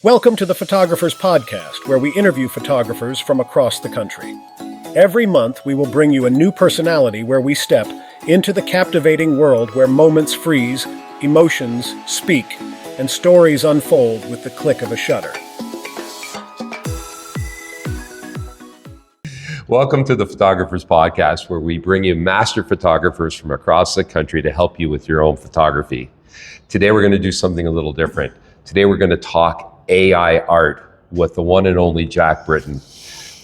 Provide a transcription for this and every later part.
Welcome to the Photographers Podcast, where we interview photographers from across the country. Every month, we will bring you a new personality where we step into the captivating world where moments freeze, emotions speak, and stories unfold with the click of a shutter. Welcome to the Photographers Podcast, where we bring you master photographers from across the country to help you with your own photography. Today, we're going to do something a little different. Today, we're going to talk AI art with the one and only Jack Brittain.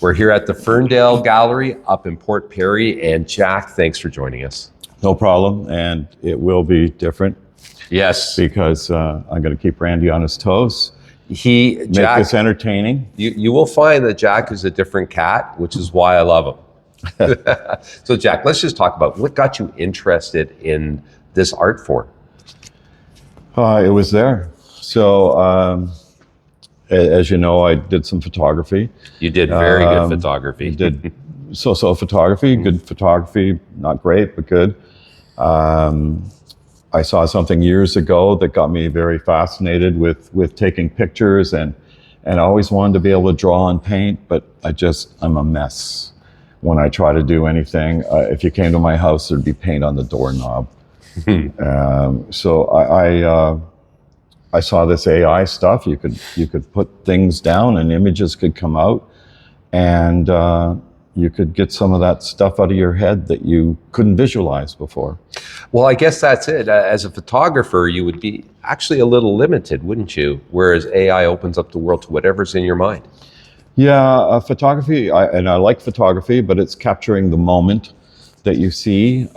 We're here at the Ferndale Gallery up in Port Perry, and Jack, thanks for joining us. No problem, and it will be different. Yes. Because I'm going to keep Randy on his toes. Make this entertaining. You will find that Jack is a different cat, which is why I love him. So Jack, let's just talk about what got you interested in this art form. It was there. So, as you know, I did some photography. You did very good photography. Did so photography, good photography, not great, but good. I saw something years ago that got me very fascinated with taking pictures, and I always wanted to be able to draw and paint, but I'm a mess when I try to do anything. If you came to my house, there'd be paint on the doorknob. So I saw this AI stuff. You could put things down and images could come out, and you could get some of that stuff out of your head that you couldn't visualize before. Well, I guess that's it. As a photographer, you would be actually a little limited, wouldn't you? Whereas AI opens up the world to whatever's in your mind. Yeah, photography, I like photography, but it's capturing the moment that you see.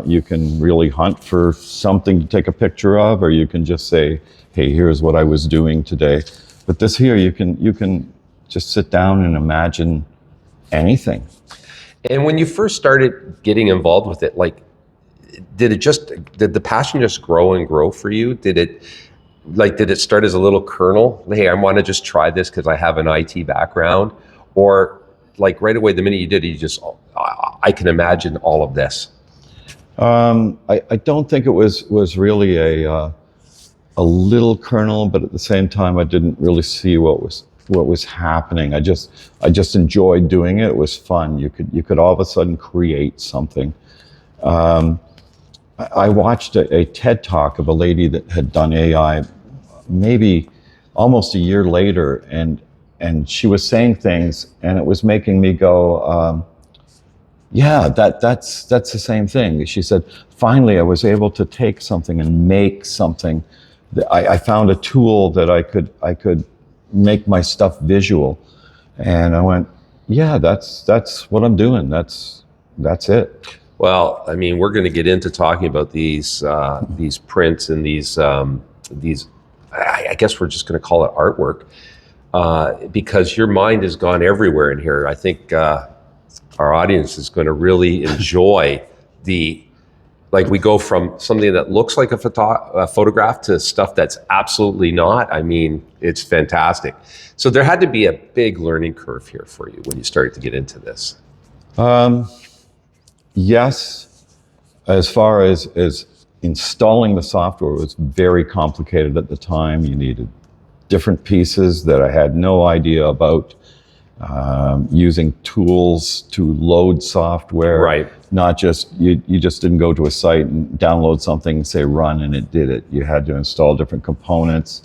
You can really hunt for something to take a picture of, or you can just say, hey, here's what I was doing today. But this here, you can just sit down and imagine anything. And when you first started getting involved with it, did the passion just grow and grow for you? Did it start as a little kernel? Hey, I want to just try this because I have an IT background, or right away, the minute you did it, I can imagine all of this. I don't think it was really a little kernel, but at the same time, I didn't really see what was happening. I just enjoyed doing it. It was fun. You could all of a sudden create something. I watched a TED Talk of a lady that had done AI maybe almost a year later, and she was saying things, and it was making me go, yeah, that's the same thing. She said, finally, I was able to take something and make something. I found a tool that I could make my stuff visual, and I went, yeah, that's what I'm doing. That's it. Well, I mean, we're going to get into talking about these prints and these. I guess we're just going to call it artwork, because your mind has gone everywhere in here. I think our audience is going to really enjoy we go from something that looks like a photograph to stuff that's absolutely not. I mean, it's fantastic. So there had to be a big learning curve here for you when you started to get into this. Yes, as far as installing the software was very complicated at the time. You needed different pieces that I had no idea about. Using tools to load software. Right. Not just, you just didn't go to a site and download something and say run and it did it. You had to install different components,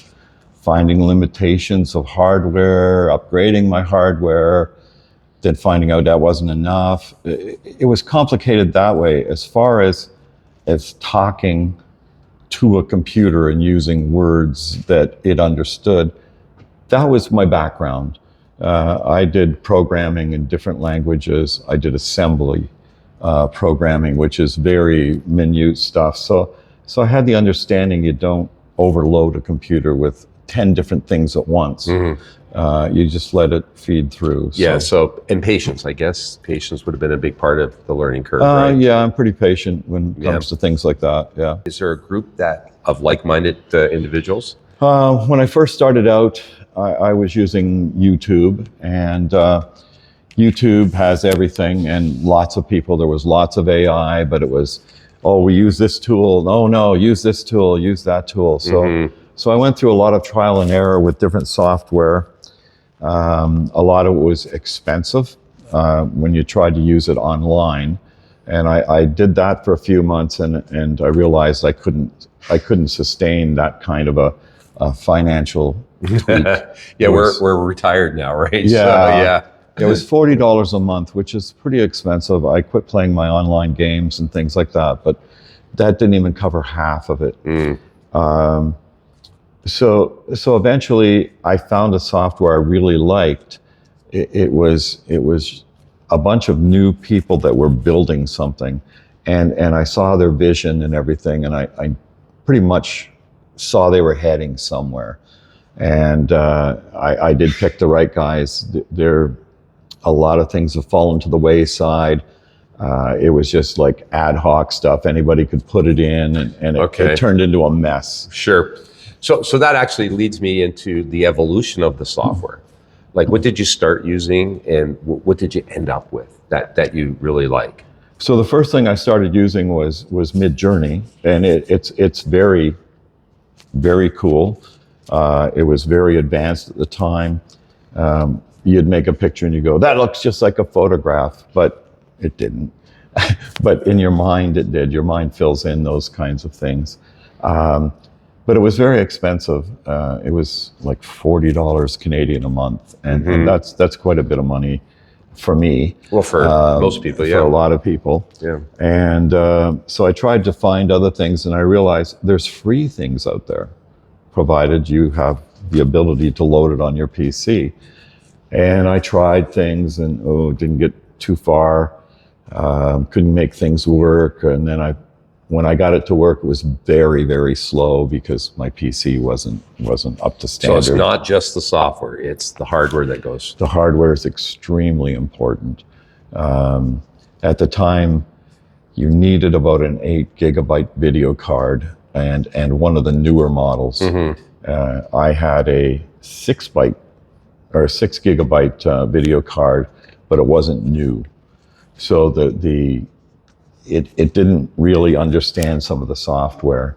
finding limitations of hardware, upgrading my hardware, then finding out that wasn't enough. It was complicated that way. As far as talking to a computer and using words that it understood, that was my background. I did programming in different languages. I did assembly programming, which is very minute stuff. So I had the understanding you don't overload a computer with 10 different things at once. Mm-hmm. You just let it feed through. Yeah, and patience, I guess. Patience would have been a big part of the learning curve, right? Yeah, I'm pretty patient when it comes to things like that, yeah. Is there a group of like-minded individuals? When I first started out, I was using YouTube, and YouTube has everything and lots of people. There was lots of AI, but it was, oh, we use this tool. Oh, no, use this tool, use that tool. So So I went through a lot of trial and error with different software. A lot of it was expensive when you tried to use it online. And I did that for a few months, and I realized I couldn't sustain that kind of a financial tweak. Yeah, we're retired now, right? Yeah, So, yeah. It was $40 a month, which is pretty expensive. I quit playing my online games and things like that, but that didn't even cover half of it. So eventually, I found a software I really liked. It was a bunch of new people that were building something, and I saw their vision and everything, and I pretty much saw they were heading somewhere. And I did pick the right guys. A lot of things have fallen to the wayside. It was just like ad hoc stuff. Anybody could put it in, and it turned into a mess. Sure. So that actually leads me into the evolution of the software. Like, what did you start using, and what did you end up with that you really like? So the first thing I started using was Midjourney, and it's very, very cool. It was very advanced at the time. You'd make a picture and you go, that looks just like a photograph, but it didn't. But in your mind, it did. Your mind fills in those kinds of things. But it was very expensive. It was like $40 Canadian a month, and that's quite a bit of money for me. Well, for most people, yeah. For a lot of people. Yeah. And so I tried to find other things, and I realized there's free things out there, provided you have the ability to load it on your PC. And I tried things, and didn't get too far. Couldn't make things work, and then when I got it to work, it was very, very slow because my PC wasn't up to standard. So it's not just the software; it's the hardware that goes. The hardware is extremely important. At the time, you needed about an 8 gigabyte video card, and one of the newer models. I had a 6 gigabyte video card, but it wasn't new. So it didn't really understand some of the software.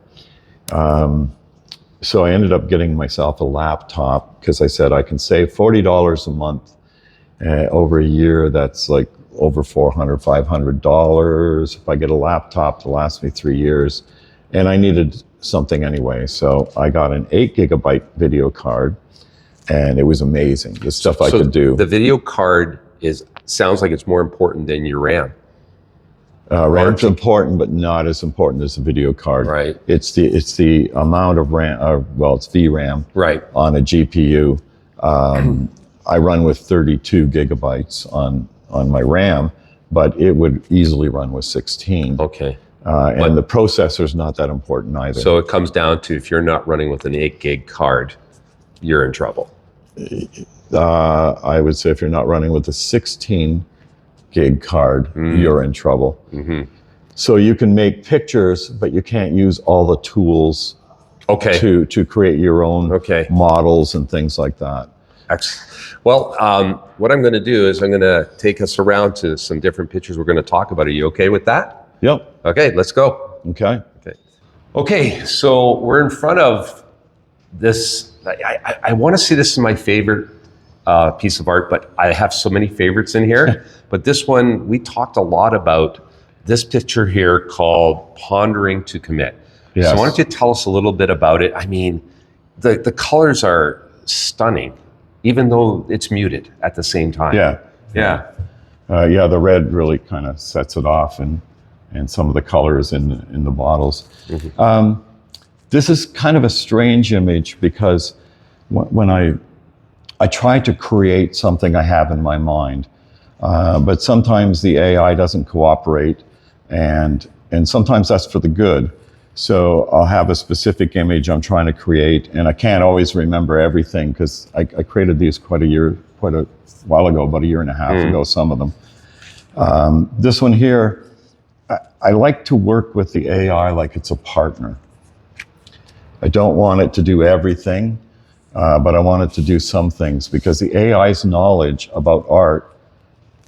So I ended up getting myself a laptop because I said I can save $40 a month over a year. That's like over $400, $500 if I get a laptop to last me 3 years. And I needed something anyway. So I got an 8 gigabyte video card, and it was amazing, the stuff I could do. The video card sounds like it's more important than your RAM. RAM's important, but not as important as the video card. Right. It's the amount of RAM. It's VRAM. Right. On a GPU. I run with 32 gigabytes on my RAM, but it would easily run with 16. Okay. And the processor's not that important either. So it comes down to, if you're not running with an 8 gig card, you're in trouble. I would say if you're not running with a 16 gig card, you're in trouble. So you can make pictures, but you can't use all the tools to create your own models and things like that. Excellent. Well, what I'm going to do is I'm going to take us around to some different pictures we're going to talk about. Are you okay with that? Yep. Okay, let's go. Okay, so we're in front of this. I want to say this is my favorite piece of art, but I have so many favorites in here. But this one, we talked a lot about this picture here called Pondering to Commit. Yes. So why don't you tell us a little bit about it? I mean, the colors are stunning, even though it's muted at the same time. Yeah. The red really kind of sets it off, and some of the colors in the bottles. This is kind of a strange image because when I try to create something I have in my mind, but sometimes the AI doesn't cooperate, and sometimes that's for the good. So I'll have a specific image I'm trying to create, and I can't always remember everything because I created these quite a while ago, about a year and a half ago, some of them. This one here, I like to work with the AI like it's a partner. I don't want it to do everything, but I want it to do some things, because the AI's knowledge about art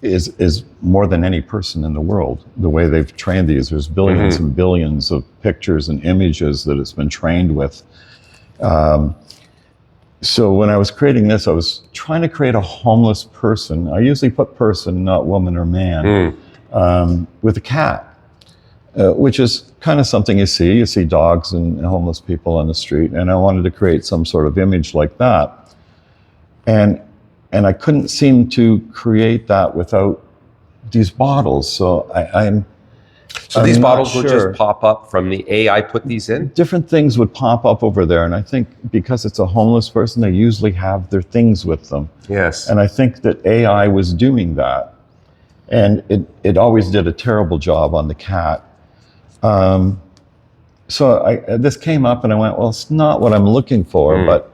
is more than any person in the world. The way they've trained these, there's billions and billions of pictures and images that it's been trained with. So when I was creating this, I was trying to create a homeless person. I usually put person, not woman or man, with a cat, which is kind of something you see. You see dogs and homeless people on the street, and I wanted to create some sort of image like that. And I couldn't seem to create that without these bottles. So So these bottles would just pop up from the AI put these in? Different things would pop up over there. And I think because it's a homeless person, they usually have their things with them. Yes. And I think that AI was doing that. And it always did a terrible job on the cat. So this came up and I went, well, it's not what I'm looking for, but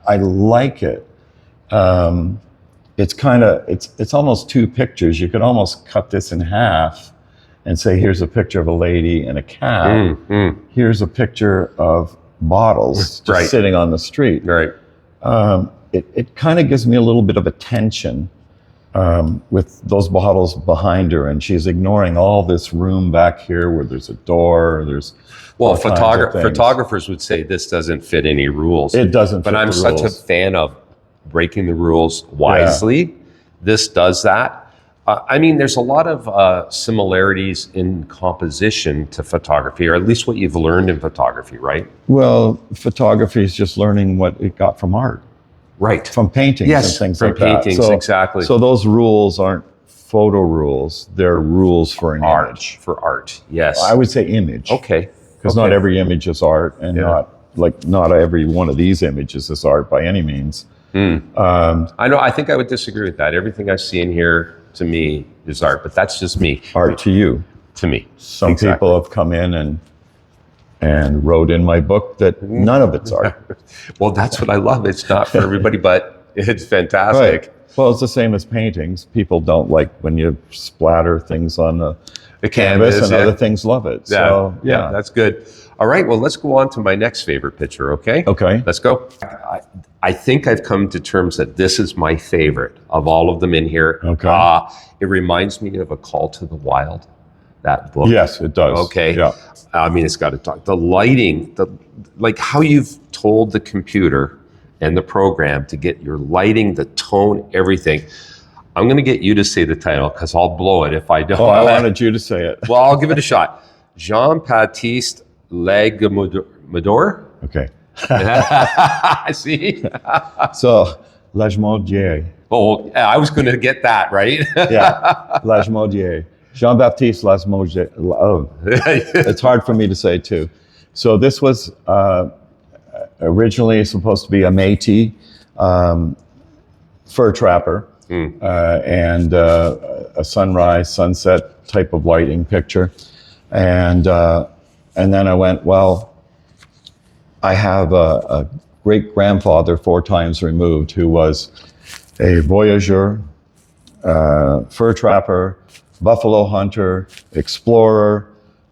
I like it. It's almost two pictures. You could almost cut this in half and say, here's a picture of a lady and a cat. Here's a picture of bottles just sitting on the street. Right. It kind of gives me a little bit of attention with those bottles behind her, and she's ignoring all this room back here where there's a door. There's photographers would say this doesn't fit any rules. It doesn't. But I'm such a fan of breaking the rules wisely. Yeah. This does that. I mean, there's a lot of similarities in composition to photography, or at least what you've learned in photography, right? Well, photography is just learning what it got from art. Right. From paintings and things like that. From paintings, exactly. So those rules aren't photo rules. They're rules for an image. For art, yes. I would say image. Okay. Because not every image is art, and not every one of these images is art by any means. I think I would disagree with that. Everything I see in here, to me, is art, but that's just me. Art to you. To me. Some people have come in and wrote in my book that none of it's art. Well, that's what I love. It's not for everybody, but it's fantastic. Right. Well, it's the same as paintings. People don't like when you splatter things on the canvas, and other things love it. Yeah. So, yeah, that's good. All right, well, let's go on to my next favorite picture, okay? Okay. Let's go. I think I've come to terms that this is my favorite of all of them in here. Okay. It reminds me of A Call to the Wild, that book. Yes, it does. Okay. Yeah. I mean, it's got to talk. The lighting, like how you've told the computer and the program to get your lighting, the tone, everything. I'm going to get you to say the title because I'll blow it if I don't. Oh, I wanted you to say it. Well, I'll give it a shot. Jean-Baptiste Leguemodor. Okay. See? So, Leguemodor. Oh, I was going to get that, right? Yeah, Leguemodor. Jean-Baptiste Leguemodor. Oh, it's hard for me to say too. So this was originally supposed to be a Métis fur trapper and a sunrise, sunset type of lighting picture. And then I went, well, I have a great-grandfather 4 times removed who was a voyageur, fur trapper, buffalo hunter, explorer,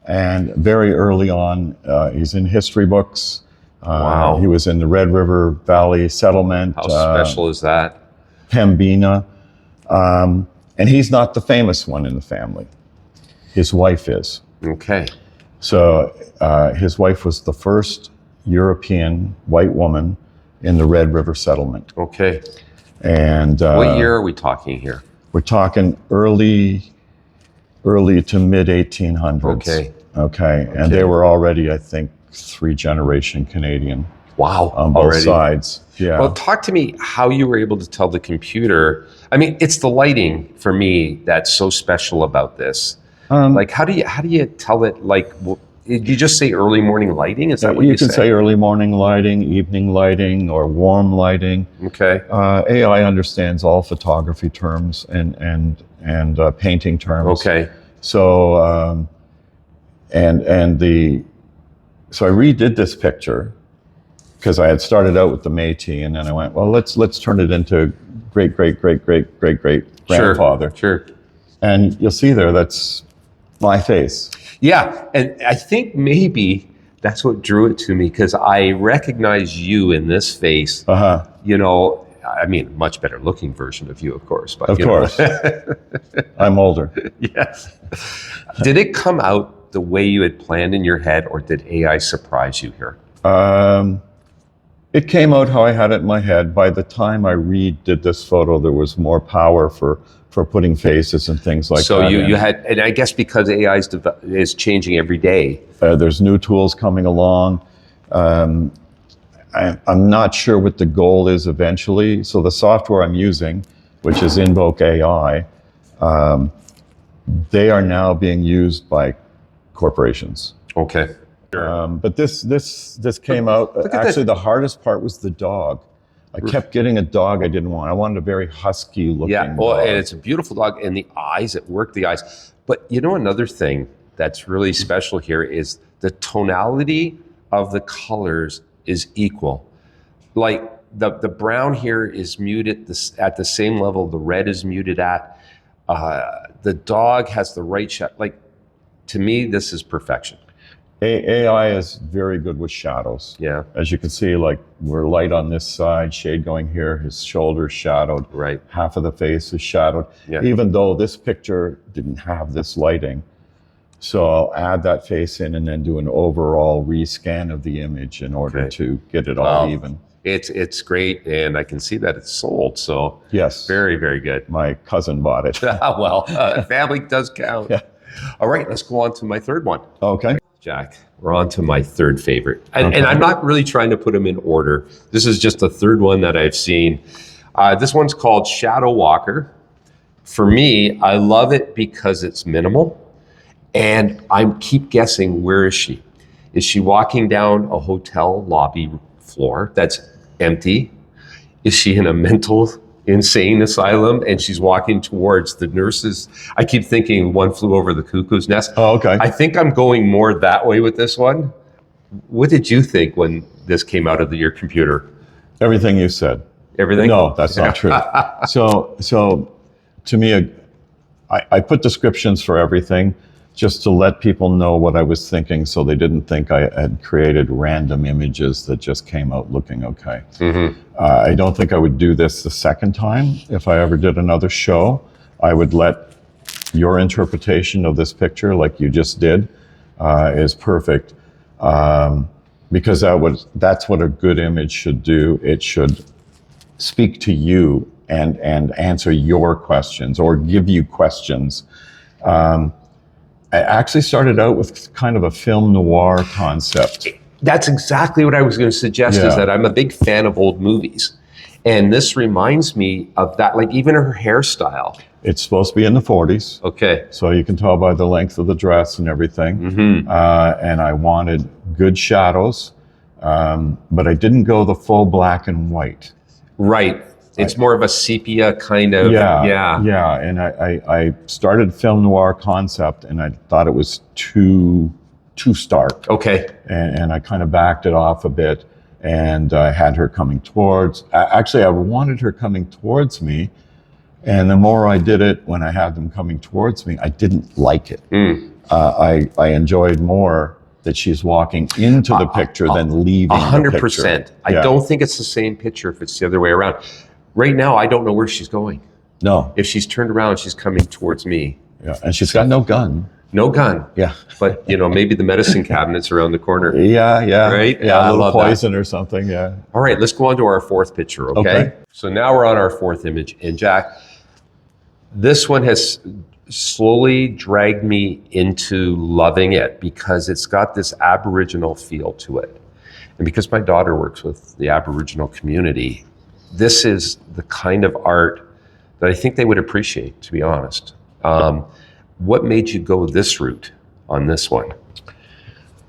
and very early on, he's in history books. Wow. He was in the Red River Valley settlement. How special is that? Pembina. And he's not the famous one in the family. His wife is. Okay. So his wife was the first European white woman in the Red River settlement. Okay. And what year are we talking here? We're talking early to mid 1800s. Okay. Okay. And they were already, I think, 3-generation Canadian. Wow. On both sides. Yeah. Well, talk to me how you were able to tell the computer. I mean, it's the lighting for me that's so special about this. Like, how do you tell it? Like, did you just say early morning lighting? Is that what you can say? Early morning lighting, evening lighting, or warm lighting. Okay. AI understands all photography terms and painting terms. Okay. So so I redid this picture because I had started out with the Métis, and then I went, well, let's turn it into great grandfather. Sure. And you'll see there that's my face. Yeah, and I think maybe that's what drew it to me because I recognize you in this face. You know, I mean, much better looking version of you, of course. But of course, I'm older. Yes. Did it come out the way you had planned in your head, or did AI surprise you here? It came out how I had it in my head. By the time I redid this photo, there was more power for putting faces and things like So that. you had, and I guess because AI is changing every day. There's new tools coming along. I'm not sure what the goal is eventually. So the software I'm using, which is Invoke AI, they are now being used by corporations. Okay. But this came out. Actually, the hardest part was the dog. I kept getting a dog I didn't want. I wanted a very husky looking dog. And it's a beautiful dog, and the eyes, it worked the eyes. But you know, another thing that's really special here is the tonality of the colors is equal. Like the brown here is muted at the same level the red is muted at. The dog has the right shot. Like, to me, this is perfection. AI is very good with shadows. Yeah. As you can see, like, we're light on this side, shade going here, his shoulder's shadowed. Right. Half of the face is shadowed. Yeah. Even though this picture didn't have this lighting. So I'll add that face in and then do an overall rescan of the image in order to get it all even. It's great, and I can see that it's sold. So yes, very, very good. My cousin bought it. Well, family does count. Yeah. All right, let's go on to my third one. Okay. Jack, we're on to my third favorite. And I'm not really trying to put them in order. This is just the third one that I've seen. This one's called Shadow Walker. For me, I love it because it's minimal. And I keep guessing, where is she? Is she walking down a hotel lobby floor that's empty? Is she in a mental insane asylum and she's walking towards the nurses? I keep thinking One Flew Over the Cuckoo's Nest. Oh, okay. I think I'm going more that way with this one. What did you think when this came out of your computer? Everything you said. Everything? No, that's not true. So to me, I put descriptions for everything just to let people know what I was thinking, so they didn't think I had created random images that just came out looking okay. Mm-hmm. I don't think I would do this the second time. If I ever did another show, I would let your interpretation of this picture, like you just did, is perfect. Because that's what a good image should do. It should speak to you and answer your questions or give you questions. I actually started out with kind of a film noir concept. That's exactly what I was going to suggest, is that I'm a big fan of old movies. And this reminds me of that, like even her hairstyle. It's supposed to be in the 40s. Okay. So you can tell by the length of the dress and everything. Mm-hmm. And I wanted good shadows, but I didn't go the full black and white. Right. It's more of a sepia kind of. Yeah. And I started film noir concept, and I thought it was too stark. Okay. And I kind of backed it off a bit, and I had her coming towards. Actually, I wanted her coming towards me, and the more I did it when I had them coming towards me, I didn't like it. I enjoyed more that she's walking into the picture than leaving 100%. The picture. I don't think it's the same picture if it's the other way around. Right now, I don't know where she's going. No. If she's turned around, she's coming towards me. Yeah, and she's got no gun. No gun. Yeah. But, maybe the medicine cabinet's around the corner. Yeah. Right? Yeah, a little poison or something, yeah. All right, let's go on to our fourth picture, okay? So now we're on our fourth image. And Jack, this one has slowly dragged me into loving it because it's got this Aboriginal feel to it. And because my daughter works with the Aboriginal community, this is the kind of art that I think they would appreciate, to be honest. What made you go this route on this one?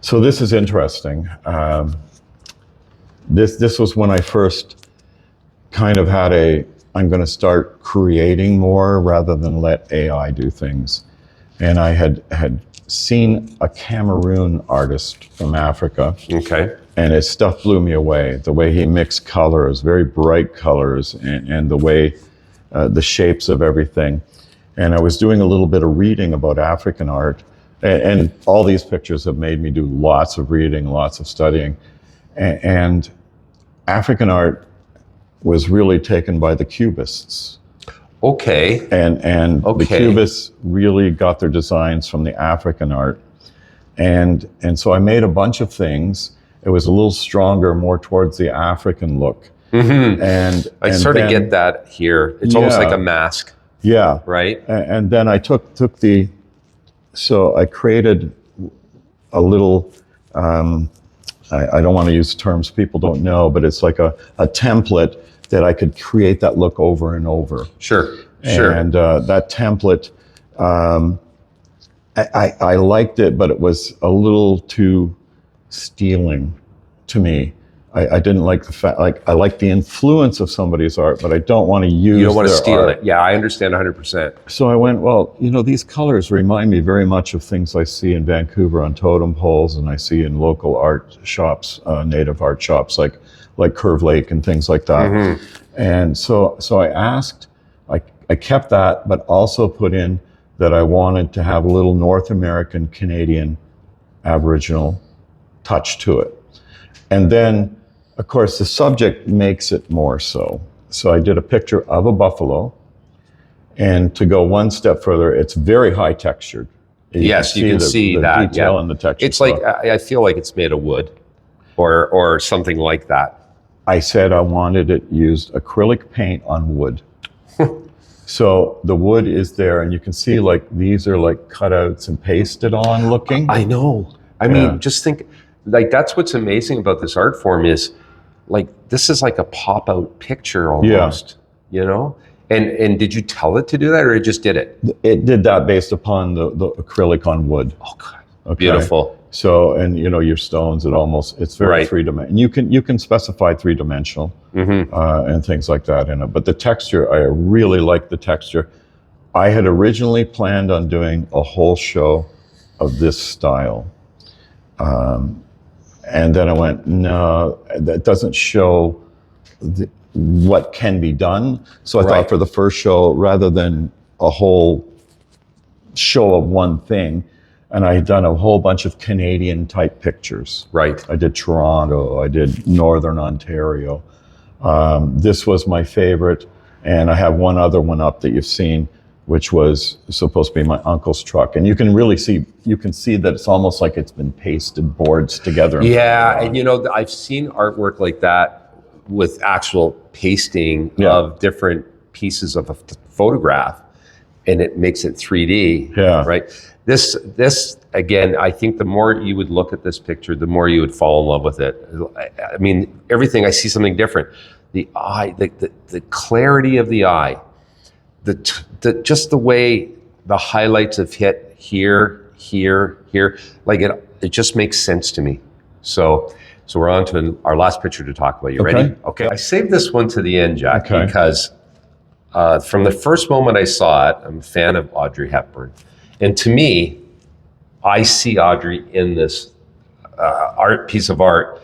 So this is interesting. This was when I first kind of had I'm going to start creating more rather than let AI do things. And I had seen a Cameroon artist from Africa. Okay. And his stuff blew me away. The way he mixed colors, very bright colors, and the way, the shapes of everything. And I was doing a little bit of reading about African art. And all these pictures have made me do lots of reading, lots of studying. And African art was really taken by the Cubists. Okay. And the Cubists really got their designs from the African art. And so I made a bunch of things. It was a little stronger, more towards the African look. And I sort of get that here. It's almost like a mask, Yeah. right? And then I took so I created a little, I don't want to use terms people don't know, but it's like a template that I could create that look over and over. Sure. And that template, I liked it, but it was a little too stealing to me. I didn't like the fact, like, I like the influence of somebody's art, but I don't want to use. You don't want to their steal art. it. Yeah, I understand 100%. So I went, well, these colors remind me very much of things I see in Vancouver on totem poles, and I see in local art shops, native art shops like Curve Lake and things like that. And so I asked, I kept that, but also put in that I wanted to have a little North American, Canadian, Aboriginal touch to it. And then, of course, the subject makes it more so. So I did a picture of a buffalo, and to go one step further, it's very high textured. Yes, you can see the that. detail Yeah. and the texture. It's like, I feel like it's made of wood or something like that. I said I wanted it used acrylic paint on wood. So the wood is there, and you can see like these are like cutouts and pasted on looking. I know. I mean, just think, like, that's what's amazing about this art form is, like, this is like a pop-out picture almost, And did you tell it to do that, or it just did it? It did that based upon the acrylic on wood. Oh, God. Okay. Beautiful. So, and your stones, it's very three-dimensional. You can specify three-dimensional and things like that in it. But the texture, I really like the texture. I had originally planned on doing a whole show of this style. And then I went, no, that doesn't show what can be done. So I thought for the first show, rather than a whole show of one thing, and I had done a whole bunch of Canadian type pictures. Right. I did Toronto, I did Northern Ontario. This was my favorite, and I have one other one up that you've seen, which was supposed to be my uncle's truck. And you can really see, that it's almost like it's been pasted boards together. Yeah, and I've seen artwork like that with actual pasting of different pieces of a photograph, and it makes it 3D. Yeah. Right. This again, I think the more you would look at this picture, the more you would fall in love with it. I mean, everything, I see something different. The eye, the clarity of the eye, just the way the highlights have hit here, like it just makes sense to me. So we're on to our last picture to talk about. You ready? Okay. I saved this one to the end, Jack, because from the first moment I saw it, I'm a fan of Audrey Hepburn. And to me, I see Audrey in this piece of art.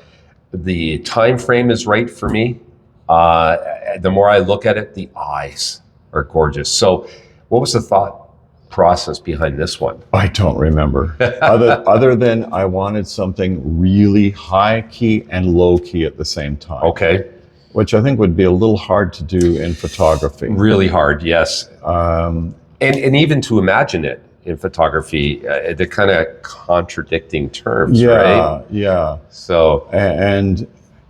The time frame is right for me. The more I look at it, the eyes are gorgeous. So what was the thought process behind this one? I don't remember. other than I wanted something really high key and low key at the same time. Okay. Which I think would be a little hard to do in photography. Really hard, yes. And even to imagine it in photography, the kind of contradicting terms, right? Yeah. So, and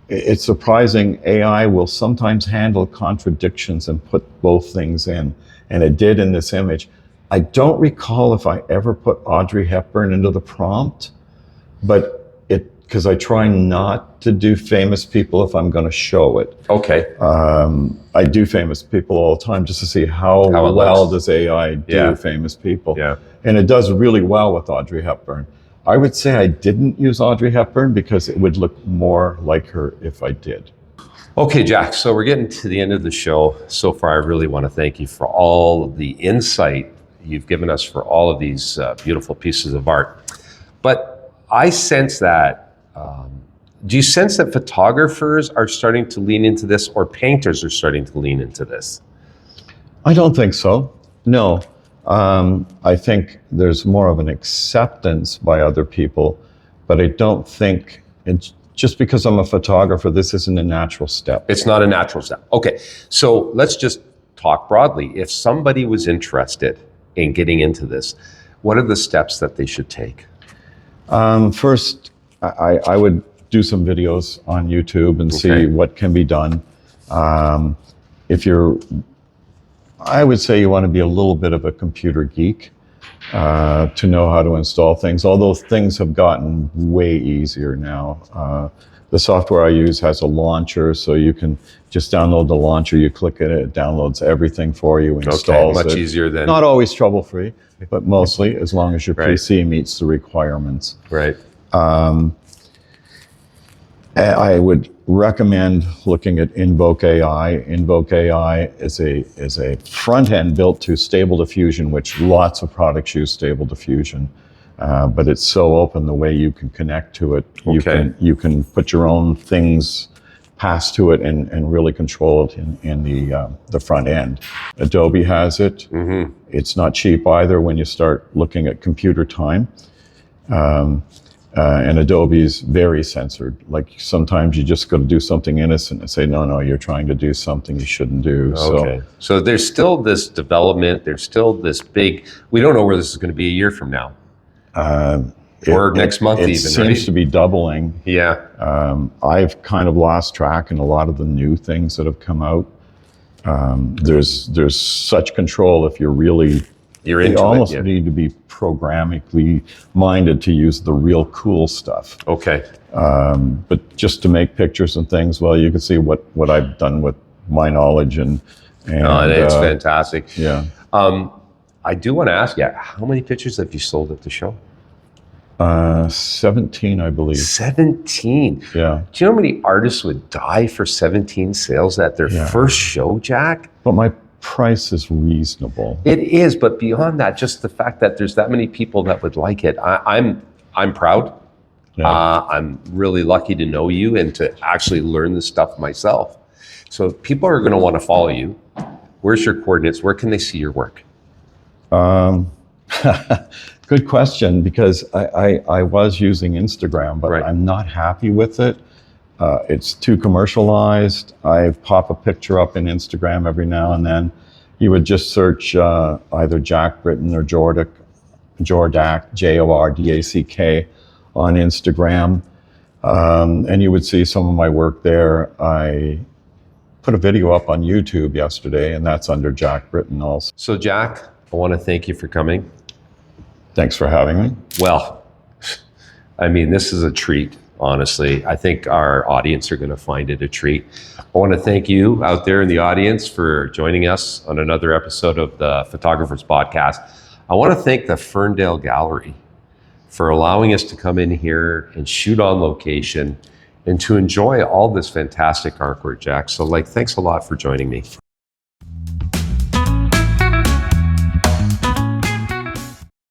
it's surprising, AI will sometimes handle contradictions and put both things in, and it did in this image. I don't recall if I ever put Audrey Hepburn into the prompt, but because I try not to do famous people if I'm going to show it. Okay. I do famous people all the time just to see how well does AI do famous people. Yeah. And it does really well with Audrey Hepburn. I would say I didn't use Audrey Hepburn because it would look more like her if I did. Okay, Jack, so we're getting to the end of the show. So far, I really want to thank you for all of the insight you've given us for all of these beautiful pieces of art. But I sense that, do you sense that photographers are starting to lean into this, or painters are starting to lean into this? I don't think so, no. I think there's more of an acceptance by other people, but I don't think, just because I'm a photographer, this isn't a natural step. It's not a natural step. Okay, so let's just talk broadly. If somebody was interested in getting into this, what are the steps that they should take? First, I would do some videos on YouTube and see Okay. what can be done. If you're, I would say you want to be a little bit of a computer geek to know how to install things, although things have gotten way easier now. The software I use has a launcher, so you can just download the launcher, you click it downloads everything for you, installs much it. easier than Not always trouble-free, but mostly as long as your Right. PC meets the requirements. right. I would recommend looking at Invoke AI. Invoke AI is a front end built to Stable Diffusion, which lots of products use Stable Diffusion. But it's so open the way you can connect to it. Okay. You can put your own things pass to it and really control it in the front end. Adobe has it. Mm-hmm. It's not cheap either when you start looking at computer time. And Adobe is very censored. Like sometimes you just got to do something innocent and say, no, you're trying to do something you shouldn't do. Okay. So there's still this development. There's still this big. We don't know where this is going to be a year from now, or next month it even. seems Right? to be doubling. Yeah. I've kind of lost track in a lot of the new things that have come out. There's such control if you're really. You're You into almost it. Yeah. need to be programmically minded to use the real cool stuff. Okay. But just to make pictures and things, well, you can see what I've done with my knowledge and It's fantastic. yeah. I do want to ask you, how many pictures have you sold at the show? 17, I believe. 17. Yeah. Do you know how many artists would die for 17 sales at their Yeah. first show, Jack? But my price is reasonable. It is, but beyond that, just the fact that there's that many people that would like it, I'm proud. Yeah. I'm really lucky to know you and to actually learn this stuff myself. So if people are going to want to follow you, where's your coordinates? Where can they see your work? Good question, because I was using Instagram, but Right. I'm not happy with it. It's too commercialized. I pop a picture up in Instagram every now and then. You would just search either Jack Brittain or Jordack, Jordack, on Instagram, and you would see some of my work there. I put a video up on YouTube yesterday, and that's under Jack Brittain also. So Jack, I want to thank you for coming. Thanks for having me. Well, I mean, this is a treat, honestly. I think our audience are going to find it a treat. I want to thank you out there in the audience for joining us on another episode of the Photographers Podcast. I want to thank the Ferndale Gallery for allowing us to come in here and shoot on location and to enjoy all this fantastic artwork, Jack. So, thanks a lot for joining me.